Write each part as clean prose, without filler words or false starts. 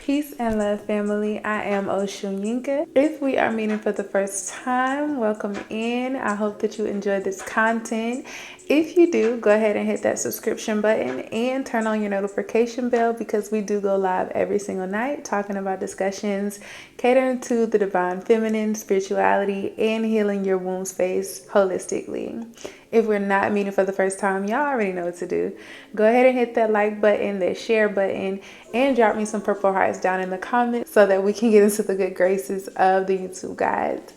Peace and love, family. I am Oshunyinka. If we are meeting for the first time, welcome in. I hope that you enjoy this content. If you do, go ahead and hit that subscription button and turn on your notification bell because we do go live every single night talking about discussions catering to the divine feminine, spirituality, and healing your womb space holistically. If we're not meeting for the first time, y'all already know what to do. Go ahead and hit that like button, that share button, and drop me some purple hearts down in the comments so that we can get into the good graces of the YouTube guides.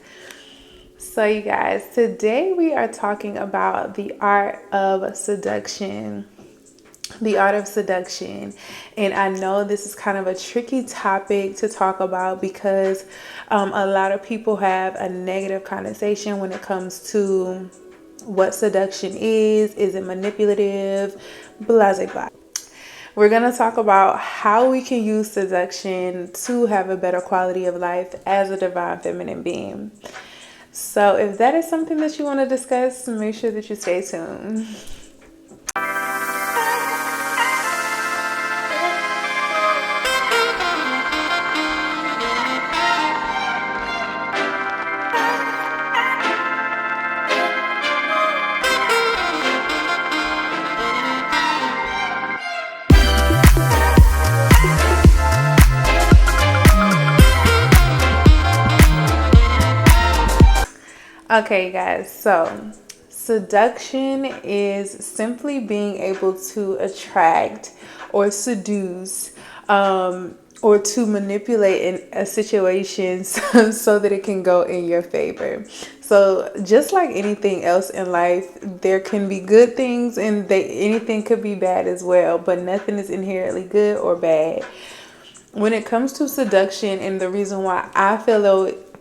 So you guys, today we are talking about the art of seduction. The art of seduction. And I know this is kind of a tricky topic to talk about because a lot of people have a negative connotation when it comes to what seduction is. Is it manipulative? Blah, blah, blah. We're going to talk about how we can use seduction to have a better quality of life as a divine feminine being. So if that is something that you want to discuss, make sure that you stay tuned. Okay, guys, so seduction is simply being able to attract or seduce or to manipulate in a situation so that it can go in your favor. So just like anything else in life, there can be good things and anything could be bad as well, but nothing is inherently good or bad. When it comes to seduction, and the reason why I feel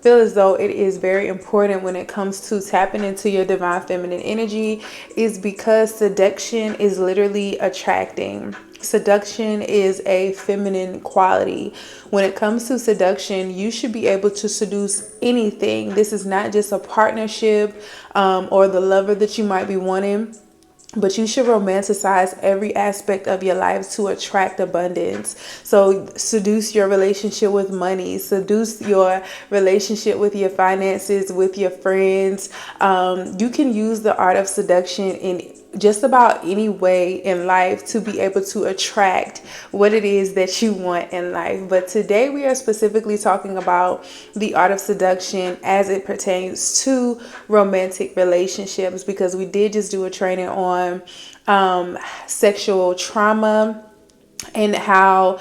as though it is very important when it comes to tapping into your divine feminine energy is because seduction is literally attracting. Seduction is a feminine quality. When it comes to seduction, you should be able to seduce anything. This is not just a partnership or the lover that you might be wanting. But you should romanticize every aspect of your life to attract abundance. So seduce your relationship with money, seduce your relationship with your finances, with your friends. You can use the art of seduction in just about any way in life to be able to attract what it is that you want in life. But today we are specifically talking about the art of seduction as it pertains to romantic relationships, because we did just do a training on sexual trauma and how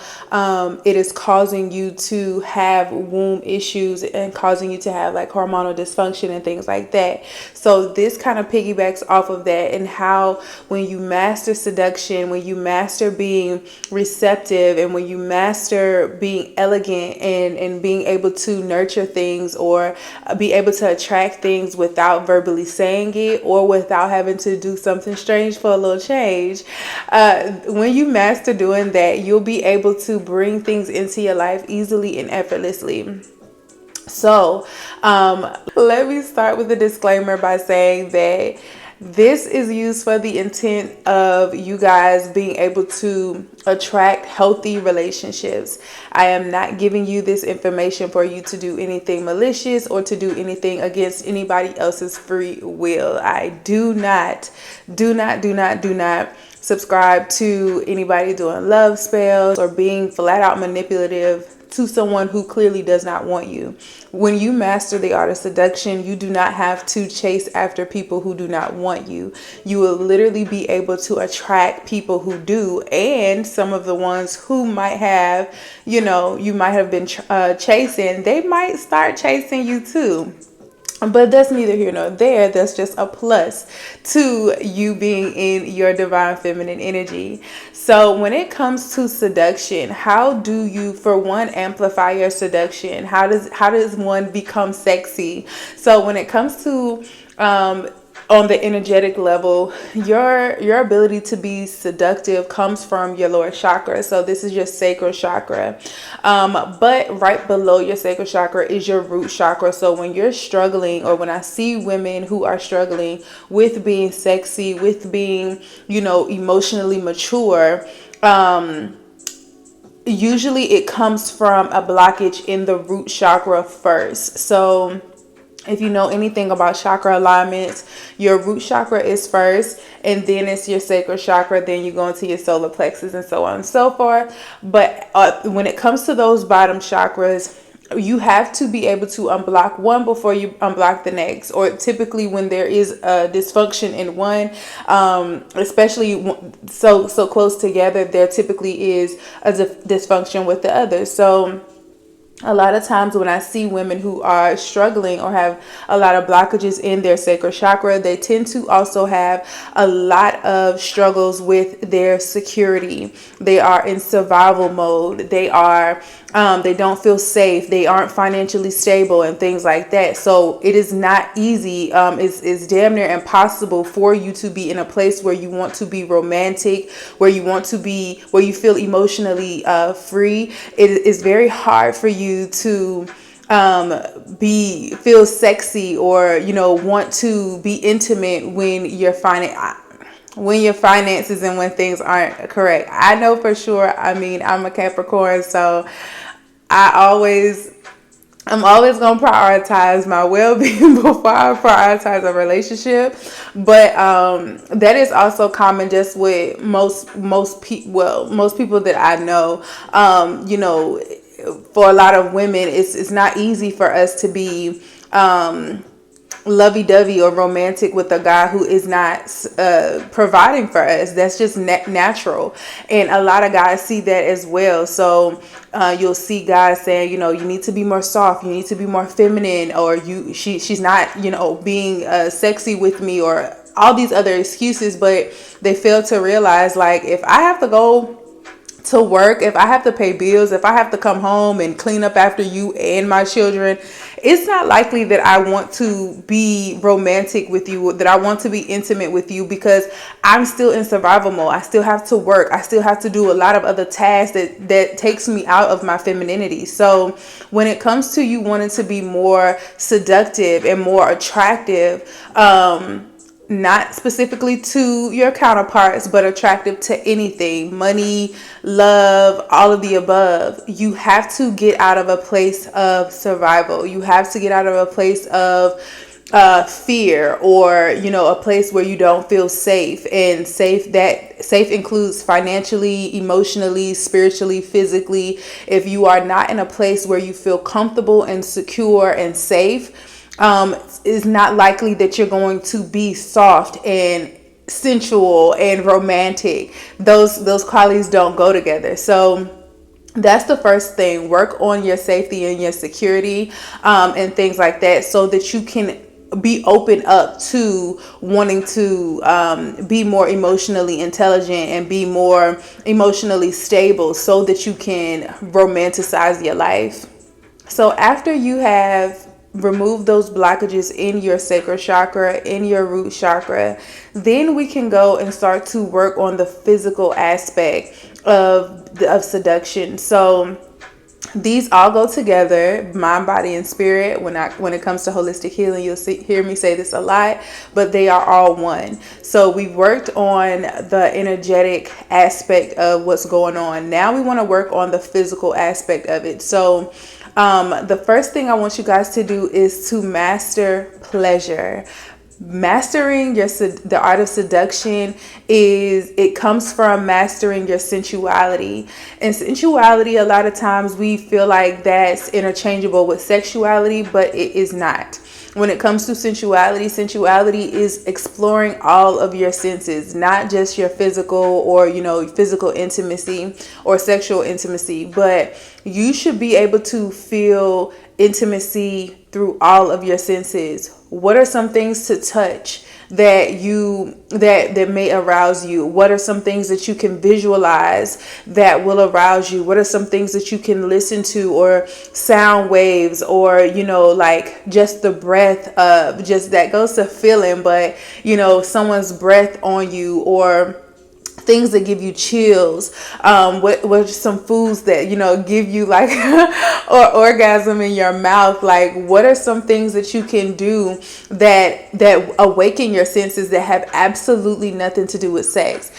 it is causing you to have womb issues and causing you to have like hormonal dysfunction and things like that. So this kind of piggybacks off of that, and how when you master seduction, when you master being receptive, and when you master being elegant and being able to nurture things or be able to attract things without verbally saying it or without having to do something strange for a little change, when you master doing that, you'll be able to bring things into your life easily and effortlessly. So let me start with a disclaimer by saying that this is used for the intent of you guys being able to attract healthy relationships. I am not giving you this information for you to do anything malicious or to do anything against anybody else's free will. I do not subscribe to anybody doing love spells or being flat out manipulative to someone who clearly does not want you. When you master the art of seduction, you do not have to chase after people who do not want you. You will literally be able to attract people who do, and some of the ones who might have, you might have been chasing, they might start chasing you too. But that's neither here nor there. That's just a plus to you being in your divine feminine energy. So when it comes to seduction, how do you, for one, amplify your seduction? How does one become sexy? So when it comes to on the energetic level, your ability to be seductive comes from your lower chakra. So this is your sacral chakra. But right below your sacral chakra is your root chakra. So when you're struggling, or when I see women who are struggling with being sexy, with being, emotionally mature, usually it comes from a blockage in the root chakra first. So if you know anything about chakra alignments, your root chakra is first, and then it's your sacral chakra, then you go into your solar plexus, and so on and so forth. But when it comes to those bottom chakras, you have to be able to unblock one before you unblock the next. Or typically when there is a dysfunction in one, especially so close together, there typically is a dysfunction with the other. So a lot of times when I see women who are struggling or have a lot of blockages in their sacral chakra, they tend to also have a lot of struggles with their security. They are in survival mode. They don't feel safe. They aren't financially stable and things like that. So it is not easy. It's damn near impossible for you to be in a place where you want to be romantic, where you feel emotionally free. It is very hard for you to feel sexy or want to be intimate when your finances and when things aren't correct. I know for sure. I mean, I'm a Capricorn, so I'm always going to prioritize my well-being before I prioritize a relationship. But that is also common just with most people that I know. For a lot of women, it's not easy for us to be lovey-dovey or romantic with a guy who is not providing for us. That's just natural, and a lot of guys see that as well. So you'll see guys saying, you need to be more soft, you need to be more feminine, or she's not being sexy with me, or all these other excuses. But they fail to realize, like, if I have to go to work, if I have to pay bills, if I have to come home and clean up after you and my children, it's not likely that I want to be romantic with you, that I want to be intimate with you, because I'm still in survival mode. I still have to work. I still have to do a lot of other tasks that takes me out of my femininity. So when it comes to you wanting to be more seductive and more attractive, not specifically to your counterparts, but attractive to anything, money, love, all of the above, you have to get out of a place of survival. You have to get out of a place of fear, or a place where you don't feel safe. And safe includes financially, emotionally, spiritually, physically. If you are not in a place where you feel comfortable and secure and safe, it's not likely that you're going to be soft and sensual and romantic. Those qualities don't go together. So that's the first thing. Work on your safety and your security, and things like that, so that you can be open up to wanting to be more emotionally intelligent and be more emotionally stable, so that you can romanticize your life. So after you have remove those blockages in your sacral chakra, in your root chakra, then we can go and start to work on the physical aspect of seduction. So these all go together, mind, body, and spirit. When it comes to holistic healing, you'll hear me say this a lot, but they are all one. So we've worked on the energetic aspect of what's going on. Now we want to work on the physical aspect of it. So the first thing I want you guys to do is to master pleasure. Mastering the art of seduction it comes from mastering your sensuality. And sensuality, a lot of times we feel like that's interchangeable with sexuality, but it is not. When it comes to sensuality is exploring all of your senses, not just your physical or, physical intimacy or sexual intimacy, but you should be able to feel intimacy through all of your senses. What are some things to touch that may arouse you? What are some things that you can visualize that will arouse you? What are some things that you can listen to, or sound waves, or like just the breath of, just that goes to feeling, but someone's breath on you, or things that give you chills. What are some foods that give you like or orgasm in your mouth? Like, what are some things that you can do that awaken your senses that have absolutely nothing to do with sex?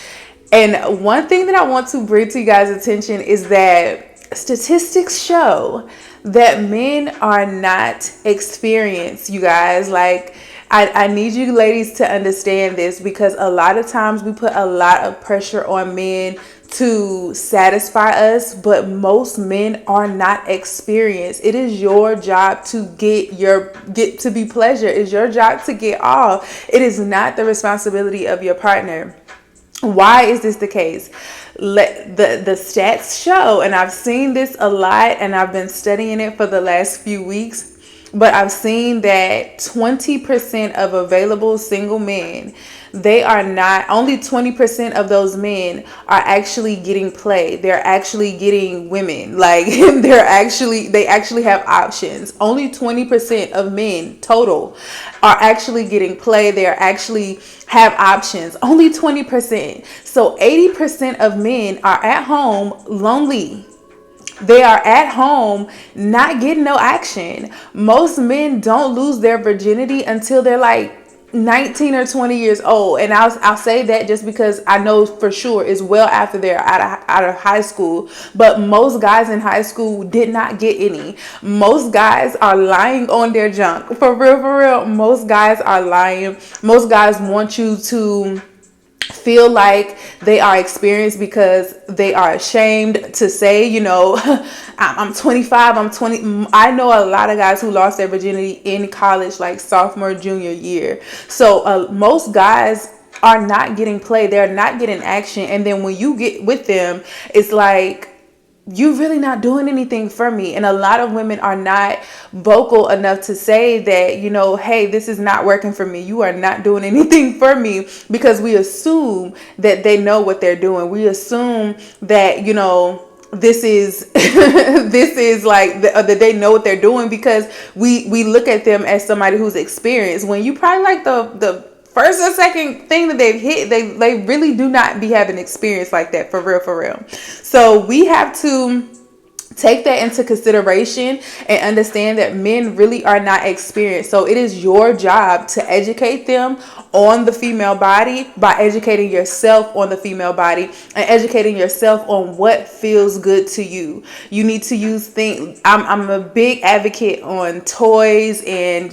And one thing that I want to bring to you guys' attention is that statistics show that men are not experienced, you guys. Like, I need you ladies to understand this, because a lot of times we put a lot of pressure on men to satisfy us, but most men are not experienced. It is your job to get to be pleasure. It's your job to get all. It is not the responsibility of your partner. Why is this the case? The stats show, and I've seen this a lot, and I've been studying it for the last few weeks, but I've seen that 20% of available single men, they are not, only 20% of those men are actually getting play. They're actually getting women. Like, they actually have options. Only 20% of men total are actually getting play. They're actually have options. Only 20%. So 80% of men are at home lonely. They are at home not getting no action. Most men don't lose their virginity until they're like 19 or 20 years old. And I'll say that just because I know for sure it's well after they're out of high school. But most guys in high school did not get any. Most guys are lying on their junk. For real. Most guys are lying. Most guys want you to feel like they are experienced because they are ashamed to say, I'm 25, I'm 20. I know a lot of guys who lost their virginity in college, like sophomore, junior year. So most guys are not getting play. They're not getting action. And then when you get with them, it's like, you're really not doing anything for me. And a lot of women are not vocal enough to say that, hey, this is not working for me. You are not doing anything for me, because we assume that they know what they're doing. We assume that, this is this is like that they know what they're doing, because we look at them as somebody who's experienced, when you probably like the first or second thing that they've hit, they really do not be having experience like that, for real. So we have to take that into consideration and understand that men really are not experienced. So it is your job to educate them on the female body by educating yourself on the female body and educating yourself on what feels good to you. You need to use things. I'm a big advocate on toys and,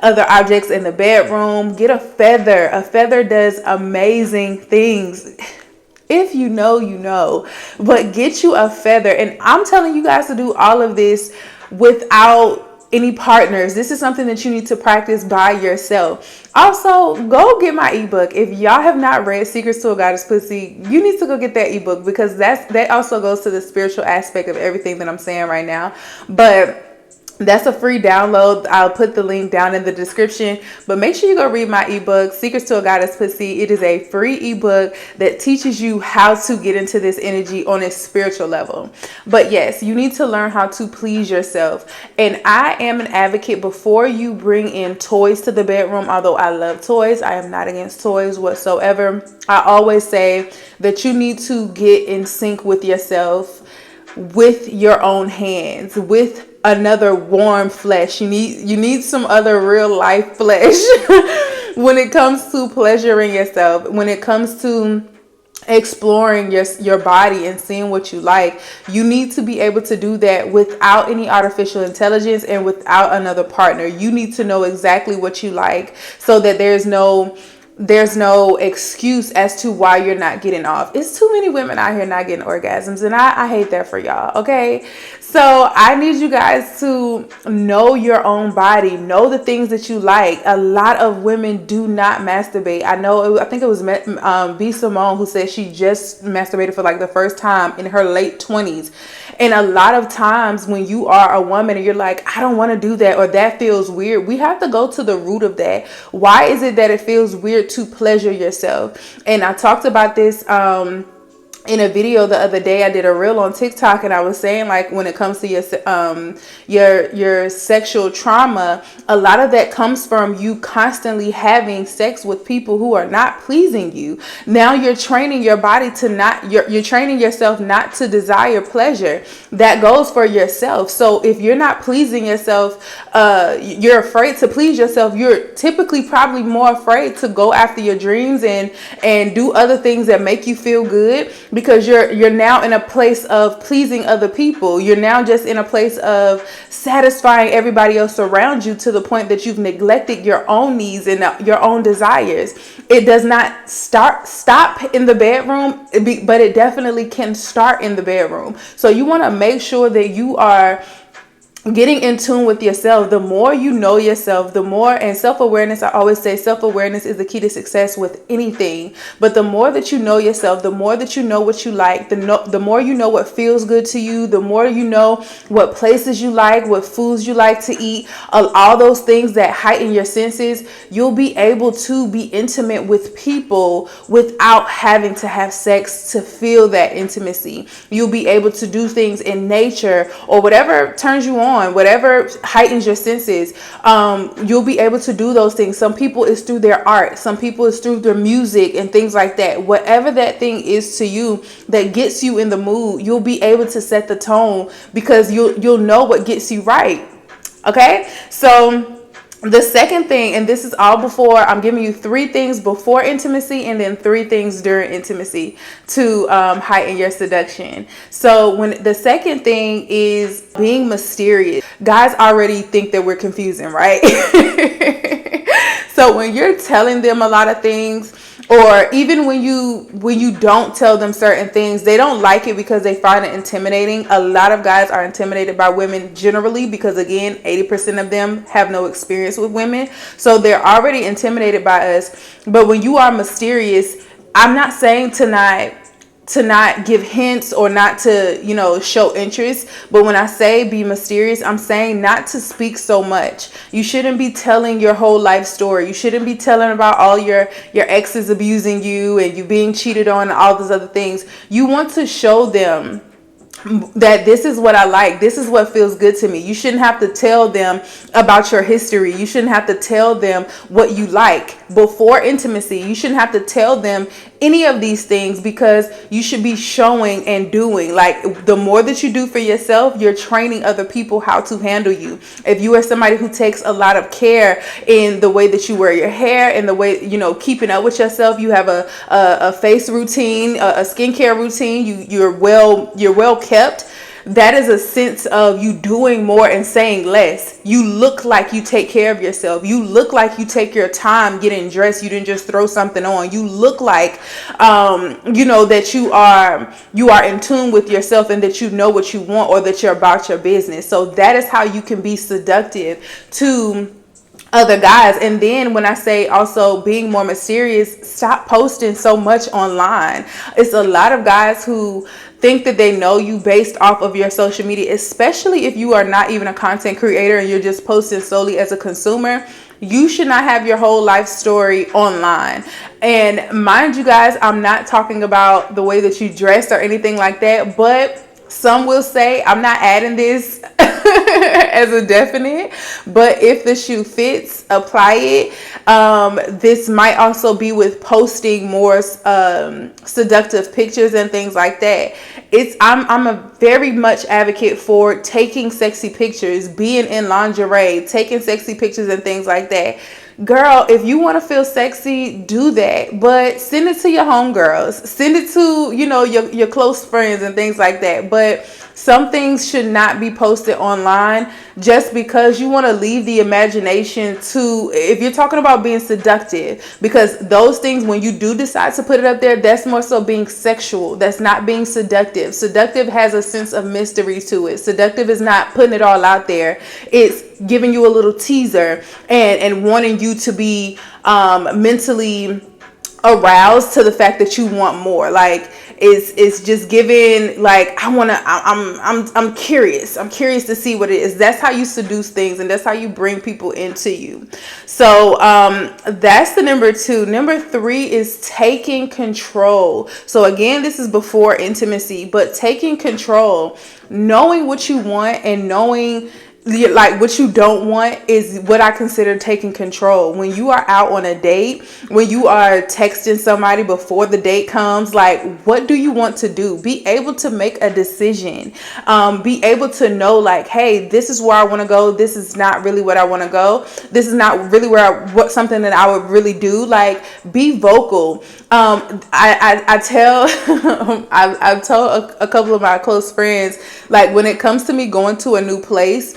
other objects in the bedroom. Get a feather. A feather does amazing things. If you know, but get you a feather. And I'm telling you guys to do all of this without any partners. This is something that you need to practice by yourself. Also, go get my ebook. If y'all have not read Secrets to a Goddess Pussy, you need to go get that ebook, because that also goes to the spiritual aspect of everything that I'm saying right now. But that's a free download. I'll put the link down in the description. But make sure you go read my ebook, Secrets to a Goddess Pussy. It is a free ebook that teaches you how to get into this energy on a spiritual level. But yes, you need to learn how to please yourself. And I am an advocate, before you bring in toys to the bedroom, although I love toys, I am not against toys whatsoever. I always say that you need to get in sync with yourself, with your own hands, with another warm flesh. You need some other real life flesh when it comes to pleasuring yourself, when it comes to exploring your body and seeing what you like. You need to be able to do that without any artificial intelligence and without another partner. You need to know exactly what you like, so that there's no excuse as to why you're not getting off. It's too many women out here not getting orgasms, and I hate that for y'all. Okay, so I need you guys to know your own body, know the things that you like. A lot of women do not masturbate. I think it was B. Simone who said she just masturbated for like the first time in her late 20s. And a lot of times when you are a woman and you're like, I don't want to do that, or that feels weird, we have to go to the root of that. Why is it that it feels weird to pleasure yourself? And I talked about this in a video the other day, I did a reel on TikTok, and I was saying, like, when it comes to your sexual trauma, a lot of that comes from you constantly having sex with people who are not pleasing you. Now you're training your body to not, you're training yourself not to desire pleasure. That goes for yourself. So if you're not pleasing yourself, you're afraid to please yourself. You're typically probably more afraid to go after your dreams and do other things that make you feel good, because you're now in a place of pleasing other people. You're now just in a place of satisfying everybody else around you, to the point that you've neglected your own needs and your own desires. It does not stop in the bedroom, but it definitely can start in the bedroom. So you want to make sure that you are getting in tune with yourself. The more you know yourself, the more, and self-awareness, I always say self-awareness is the key to success with anything. But the more that you know yourself, the more that you know what you like, the more you know what feels good to you, the more you know what places you like, what foods you like to eat, all those things that heighten your senses, you'll be able to be intimate with people without having to have sex to feel that intimacy. You'll be able to do things in nature or whatever turns you on, whatever heightens your senses. You'll be able to do those things. Some people it's through their art, some people it's through their music and things like that. Whatever that thing is to you that gets you in the mood, you'll be able to set the tone, because you'll know what gets you right. Okay, so the second thing, and this is all before, I'm giving you 3 things before intimacy and then 3 things during intimacy to heighten your seduction. So when the second thing is being mysterious. Guys already think that we're confusing, right? So when you're telling them a lot of things, or even when you don't tell them certain things, they don't like it because they find it intimidating. A lot of guys are intimidated by women generally because, again, 80% of them have no experience with women. So they're already intimidated by us. But when you are mysterious, I'm not saying to not give hints or not to, show interest. But when I say be mysterious, I'm saying not to speak so much. You shouldn't be telling your whole life story. You shouldn't be telling about all your exes abusing you and you being cheated on and all those other things. You want to show them that this is what I like. This is what feels good to me. You shouldn't have to tell them about your history. You shouldn't have to tell them what you like before intimacy. You shouldn't have to tell them any of these things, because you should be showing and doing. Like, the more that you do for yourself, you're training other people how to handle you. If you are somebody who takes a lot of care in the way that you wear your hair and the way, keeping up with yourself, you have a face routine, a skincare routine, you're well kept. That is a sense of you doing more and saying less. You look like you take care of yourself. You look like you take your time getting dressed. You didn't just throw something on. You look like, that you are in tune with yourself and that you know what you want, or that you're about your business. So that is how you can be seductive to other guys. And then when I say also being more mysterious, stop posting so much online. It's a lot of guys who think that they know you based off of your social media, especially if you are not even a content creator and you're just posting solely as a consumer. You should not have your whole life story online. And mind you guys, I'm not talking about the way that you dress or anything like that, but some will say, I'm not adding this as a definite, but if the shoe fits, apply it. This might also be with posting more seductive pictures and things like that. I'm a very much advocate for taking sexy pictures, being in lingerie, taking sexy pictures and things like that. Girl, if you want to feel sexy, do that. But send it to your homegirls. Send it to, your close friends and things like that. But some things should not be posted online, just because you want to leave the imagination to, if you're talking about being seductive, because those things, when you do decide to put it up there, that's more so being sexual. That's not being seductive. Seductive has a sense of mystery to it. Seductive is not putting it all out there. It's giving you a little teaser and wanting you to be mentally aroused to the fact that you want more. Like, is just giving, like, I'm curious. I'm curious to see what it is. That's how you seduce things, and that's how you bring people into you. So that's the number 2. Number 3 is taking control. So again, this is before intimacy, but taking control, knowing what you want and knowing like what you don't want is what I consider taking control. When you are out on a date, when you are texting somebody before the date comes, like, what do you want to do? Be able to make a decision. Be able to know, like, hey, this is where I want to go. This is not really what I want to go. This is not really what something that I would really do. Like, be vocal. I tell I've told a couple of my close friends, like, when it comes to me going to a new place,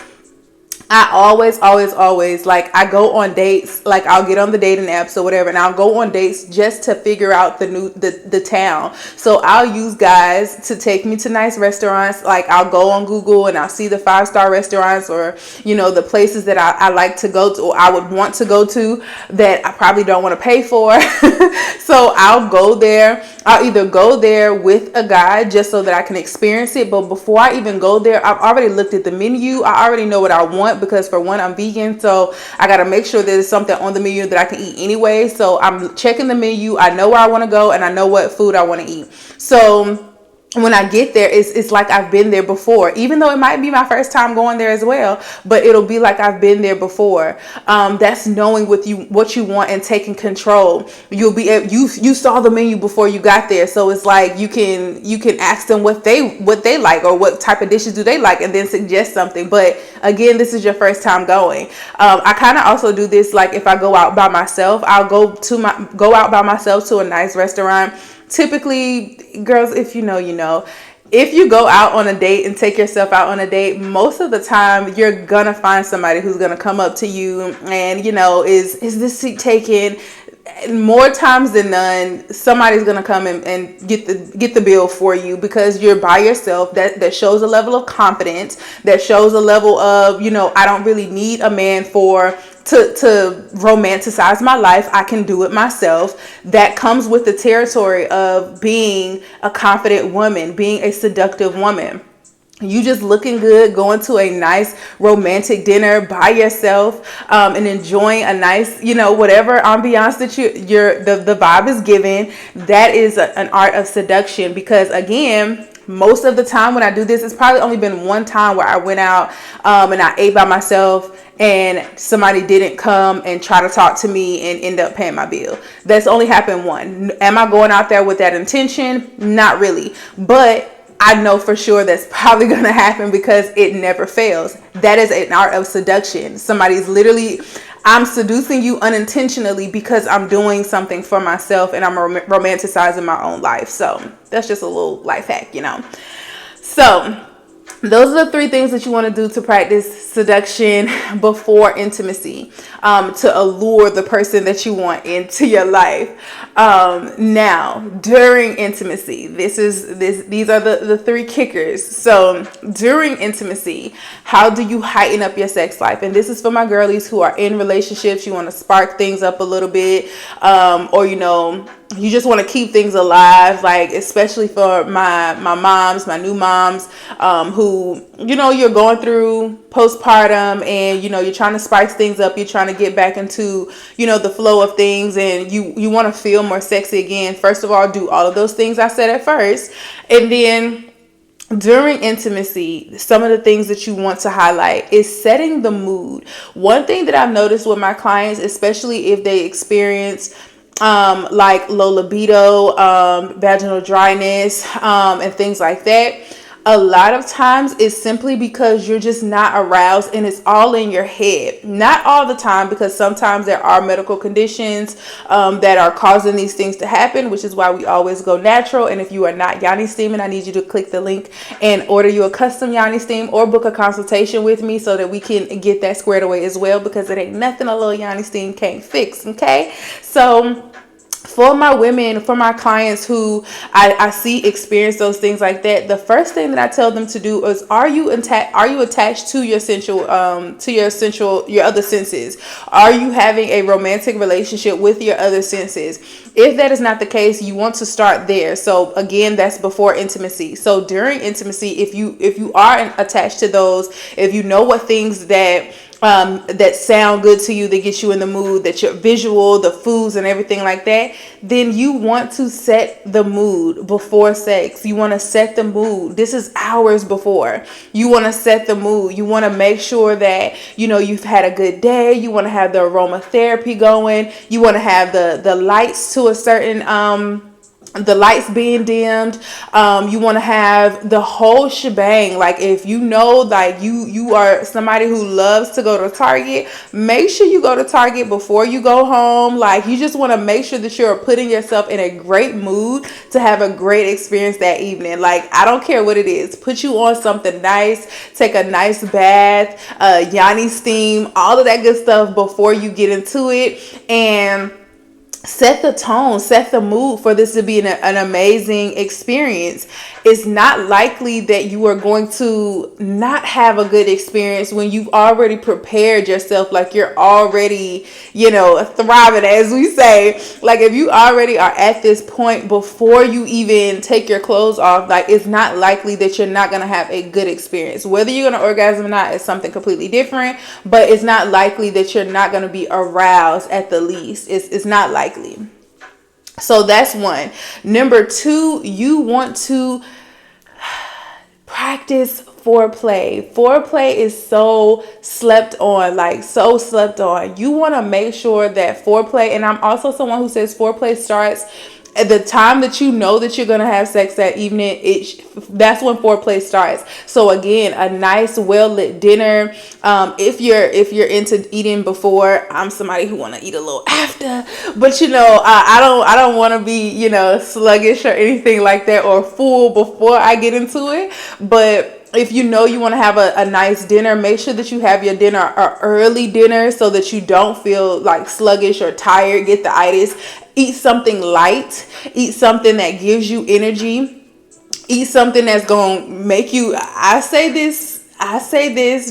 I always, like, I go on dates, like, I'll get on the dating apps or whatever, and I'll go on dates just to figure out the town. So I'll use guys to take me to nice restaurants. Like, I'll go on Google and I'll see the 5-star restaurants, or, the places that I like to go to, or I would want to go to, that I probably don't want to pay for. So I'll go there. I'll either go there with a guy just so that I can experience it. But before I even go there, I've already looked at the menu. I already know what I want, because for one, I'm vegan. So I got to make sure there's something on the menu that I can eat anyway. So I'm checking the menu. I know where I want to go, and I know what food I want to eat. So when I get there, it's like I've been there before, even though it might be my first time going there as well, but it'll be like I've been there before. That's knowing what you want and taking control. You saw the menu before you got there, so it's like you can ask them what they like, or what type of dishes do they like, and then suggest something. But again, this is your first time going. I kind of also do this, like, if I go out by myself, I'll go out by myself to a nice restaurant. Typically, girls, if you know, you know. If you go out on a date and take yourself out on a date, most of the time you're gonna find somebody who's gonna come up to you and, is this seat taken? More times than none, somebody's gonna come and get the bill for you, because you're by yourself. That shows a level of confidence. That shows a level of, I don't really need a man to romanticize my life. I can do it myself. That comes with the territory of being a confident woman, being a seductive woman. You just looking good, going to a nice romantic dinner by yourself, and enjoying a nice, whatever ambiance that the vibe is given. That is an art of seduction, because again, most of the time when I do this, it's probably only been one time where I went out and I ate by myself, and somebody didn't come and try to talk to me and end up paying my bill. That's only happened one. Am I going out there with that intention? Not really. But I know for sure that's probably going to happen, because it never fails. That is an art of seduction. I'm seducing you unintentionally, because I'm doing something for myself and I'm romanticizing my own life. So that's just a little life hack, So those are the 3 things that you want to do to practice seduction before intimacy, to allure the person that you want into your life. Now, during intimacy, these are the 3 kickers. So during intimacy, how do you heighten up your sex life? And this is for my girlies who are in relationships. You want to spark things up a little bit, or you just want to keep things alive, like, especially for my moms, my new moms, who, you're going through postpartum, and, you're trying to spice things up. You're trying to get back into, the flow of things, and you want to feel more sexy again. First of all, do all of those things I said at first. And then during intimacy, some of the things that you want to highlight is setting the mood. One thing that I've noticed with my clients, especially if they experience like low libido, vaginal dryness, and things like that, a lot of times it's simply because you're just not aroused, and it's all in your head. Not all the time, because sometimes there are medical conditions that are causing these things to happen, which is why we always go natural. And if you are not yoni steaming, I need you to click the link and order you a custom yoni steam, or book a consultation with me so that we can get that squared away as well, because it ain't nothing a little yoni steam can't fix. Okay, so for my women, for my clients who I see experience those things like that, the first thing that I tell them to do is, are you attached to your your other senses? Are you having a romantic relationship with your other senses? If that is not the case, you want to start there. So again, that's before intimacy. So during intimacy, if you are attached to those, if you know what things that sound good to you, that get you in the mood, that your visual, the foods and everything like that, then you want to set the mood before sex. You want to set the mood. This is hours before. You want to set the mood. You want to make sure that, you've had a good day. You want to have the aromatherapy going. You want to have the lights to a certain, the lights being dimmed. You want to have the whole shebang. Like, if like you are somebody who loves to go to Target, make sure you go to Target before you go home. Like, you just want to make sure that you're putting yourself in a great mood to have a great experience that evening. Like, I don't care what it is. Put you on something nice, take a nice bath, yoni steam, all of that good stuff before you get into it, and set the tone, set the mood for this to be an amazing experience. It's not likely that you are going to not have a good experience when you've already prepared yourself, like you're already, thriving, as we say. Like, if you already are at this point before you even take your clothes off, like, it's not likely that you're not going to have a good experience. Whether you're going to orgasm or not is something completely different, but it's not likely that you're not going to be aroused at the least. It's not likely. So that's one. Number two, you want to practice foreplay. Foreplay is so slept on, You want to make sure that foreplay, and I'm also someone who says foreplay starts at the time that you know that you're going to have sex that evening. That's when foreplay starts. So again, a nice well-lit dinner. If you're into eating before, I'm somebody who want to eat a little after, but I don't want to be, sluggish or anything like that, or full before I get into it. But if you want to have a nice dinner, make sure that you have your dinner an early dinner so that you don't feel like sluggish or tired, get the itis. Eat something light. Eat something that gives you energy. Eat something that's going to make you, I say this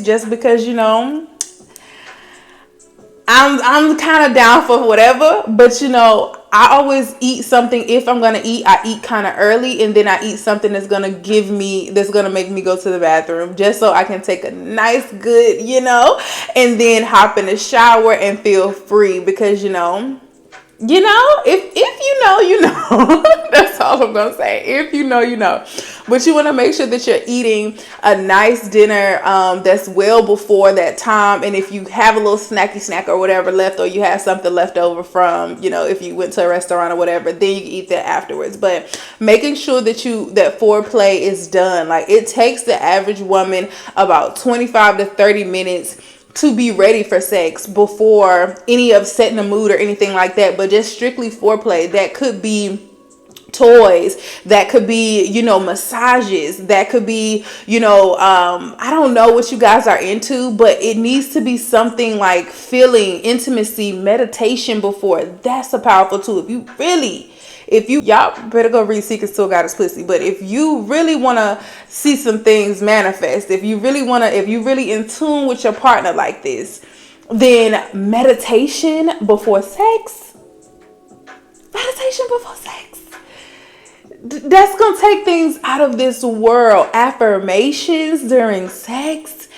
just because, I'm kind of down for whatever, but I always eat something. If I'm going to eat, I eat kind of early, and then I eat something that's going to make me go to the bathroom, just so I can take a nice good, and then hop in the shower and feel free, because, if that's all I'm gonna say. If you know. But you want to make sure that you're eating a nice dinner that's well before that time. And if you have a little snack or whatever left, or you have something left over from, if you went to a restaurant or whatever, then you can eat that afterwards. But making sure that foreplay is done. Like, it takes the average woman about 25 to 30 minutes to be ready for sex before any of setting the mood or anything like that. But just strictly foreplay. That could be toys, that could be, massages, that could be, I don't know what you guys are into, but it needs to be something like feeling, intimacy, meditation before. That's a powerful tool. Y'all better go read Secrets to a Goddess Pussy. But if you really want to see some things manifest, if you really in tune with your partner like this, then meditation before sex. That's going to take things out of this world. Affirmations during sex.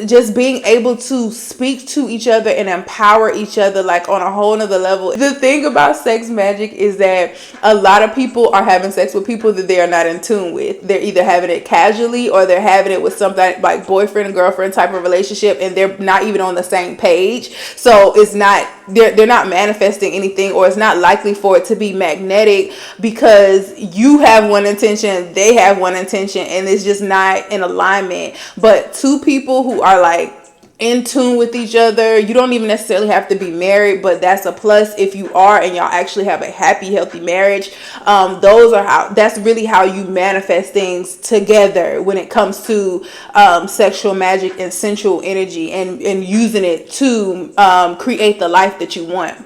Just being able to speak to each other and empower each other, like, on a whole nother level. The thing about sex magic is that a lot of people are having sex with people that they are not in tune with. They're either having it casually, or they're having it with something like boyfriend and girlfriend type of relationship, and they're not even on the same page. So it's not, they're not manifesting anything, or it's not likely for it to be magnetic, because you have one intention, they have one intention, and it's just not in alignment. But two people who are like in tune with each other. You don't even necessarily have to be married, but that's a plus if you are and y'all actually have a happy, healthy marriage. That's really how you manifest things together when it comes to sexual magic and sensual energy, and using it to create the life that you want.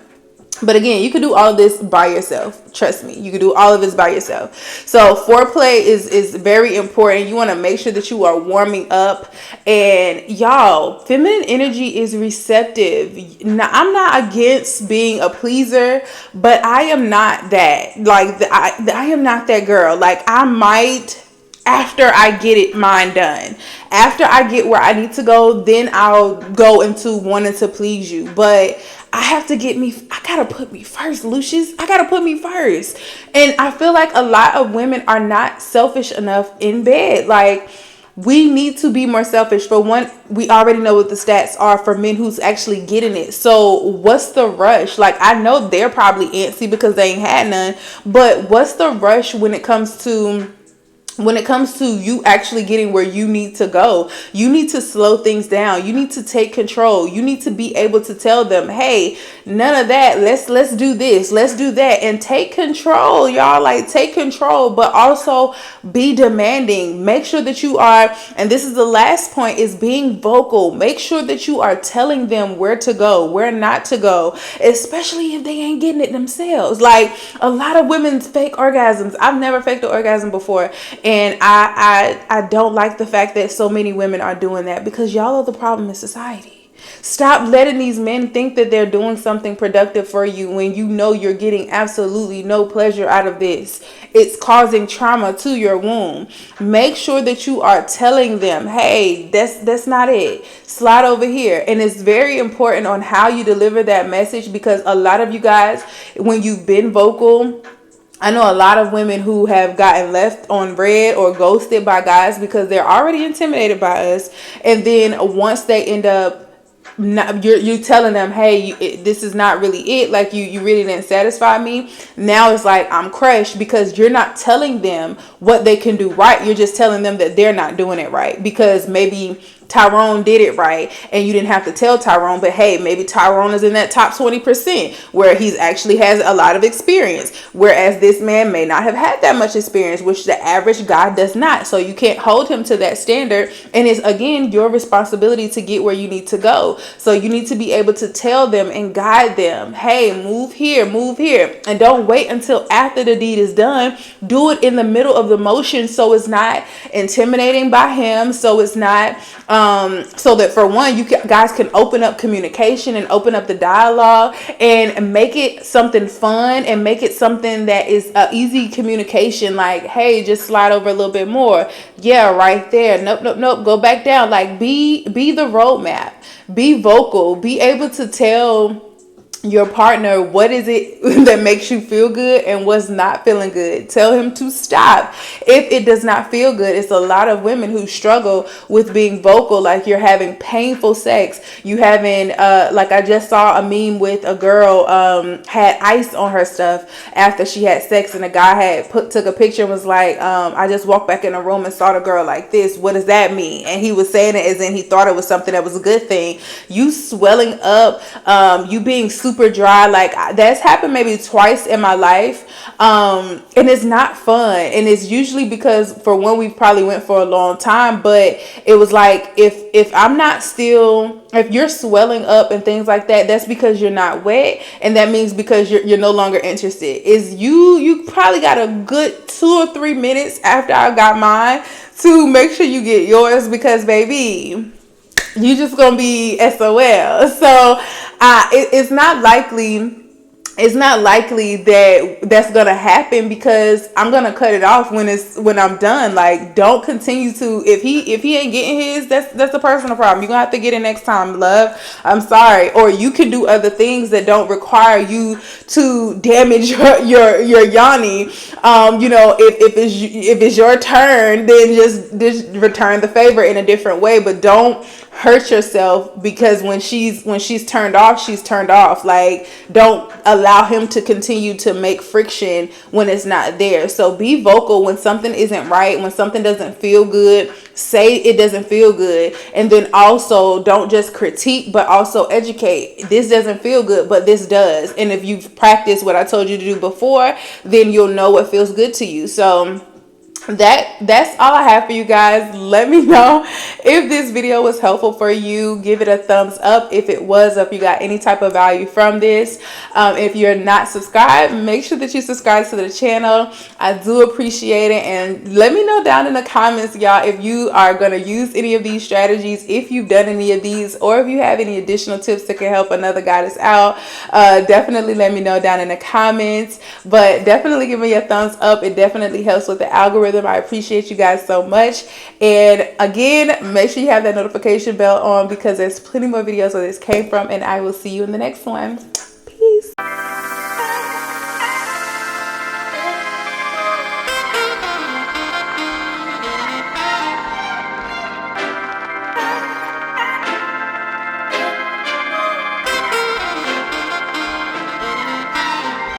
But again, you can do all of this by yourself. Trust me, you can do all of this by yourself. So foreplay is very important. You want to make sure that you are warming up. And y'all, feminine energy is receptive. Now, I'm not against being a pleaser, but I am not that. Like, I am not that girl. Like, I might, after I get mine done, after I get where I need to go, then I'll go into wanting to please you. But I have to I gotta put me first, Lucius. I gotta put me first. And I feel like a lot of women are not selfish enough in bed. Like, we need to be more selfish. For one, we already know what the stats are for men who's actually getting it. So what's the rush? Like, I know they're probably antsy because they ain't had none, but what's the rush when it comes to you actually getting where you need to go? You need to slow things down. You need to take control. You need to be able to tell them, hey, none of that. Let's do this. Let's do that. And take control, y'all. Like, take control, but also be demanding. Make sure that you are, and this is the last point, is being vocal. Make sure that you are telling them where to go, where not to go, especially if they ain't getting it themselves. Like, a lot of women fake orgasms. I've never faked an orgasm before. And I don't like the fact that so many women are doing that, because y'all are the problem in society. Stop letting these men think that they're doing something productive for you when you know you're getting absolutely no pleasure out of this. It's causing trauma to your womb. Make sure that you are telling them, hey, that's not it. Slide over here. And it's very important on how you deliver that message, because a lot of you guys, when you've been vocal, I know a lot of women who have gotten left on red or ghosted by guys because they're already intimidated by us. And then once they end up, you're telling them, hey, this is not really it. Like, you really didn't satisfy me. Now it's like, I'm crushed, because you're not telling them what they can do right. You're just telling them that they're not doing it right, because maybe Tyrone did it right and you didn't have to tell Tyrone. But hey, maybe Tyrone is in that top 20% where he's actually has a lot of experience, whereas this man may not have had that much experience, which the average guy does not. So you can't hold him to that standard, and it's again your responsibility to get where you need to go. So you need to be able to tell them and guide them, hey, move here, and don't wait until after the deed is done. Do it in the middle of the motion, so it's not intimidating by him, so it's not so that, for one, guys can open up communication and open up the dialogue and make it something fun, and make it something that is easy communication. Like, hey, just slide over a little bit more. Yeah, right there. Nope. Go back down. Like, be the roadmap. Be vocal. Be able to tell your partner what is it that makes you feel good and what's not feeling good. Tell him to stop if it does not feel good. It's a lot of women who struggle with being vocal. Like, you're having painful sex, you having like, I just saw a meme with a girl had ice on her stuff after she had sex, and a guy had took a picture and was like, I just walked back in the room and saw the girl like this, what does that mean? And he was saying it as in he thought it was something that was a good thing. You swelling up, you being super dry, like, that's happened maybe twice in my life, and it's not fun. And it's usually because, for one, we probably went for a long time, but it was like, if I'm not still, if you're swelling up and things like that, that's because you're not wet, and that means because you're no longer interested. Is you probably got a good 2 or 3 minutes after I got mine to make sure you get yours, because baby, you just gonna be SOL. So it's not likely that that's gonna happen, because I'm gonna cut it off when I'm done. Like, don't continue to, if he ain't getting his, that's a personal problem. You're gonna have to get it next time, love. I'm sorry. Or you can do other things that don't require you to damage your yoni. If it's your turn, then just return the favor in a different way, but don't hurt yourself, because when she's turned off, she's turned off. Like, don't allow him to continue to make friction when it's not there. So be vocal when something isn't right, when something doesn't feel good. Say it doesn't feel good, and then also don't just critique, but also educate. This doesn't feel good, but this does. And if you've practiced what I told you to do before, then you'll know what feels good to you. So that's all I have for you guys. Let me know if this video was helpful for you. Give it a thumbs up if it was, if you got any type of value from this. If you're not subscribed, make sure that you subscribe to the channel. I do appreciate it. And let me know down in the comments, y'all, if you are going to use any of these strategies, if you've done any of these, or if you have any additional tips that can help another goddess out. Definitely let me know down in the comments. But definitely give me a thumbs up. It definitely helps with the algorithm. I appreciate you guys so much. And again, make sure you have that notification bell on, because there's plenty more videos where this came from, and I will see you in the next one.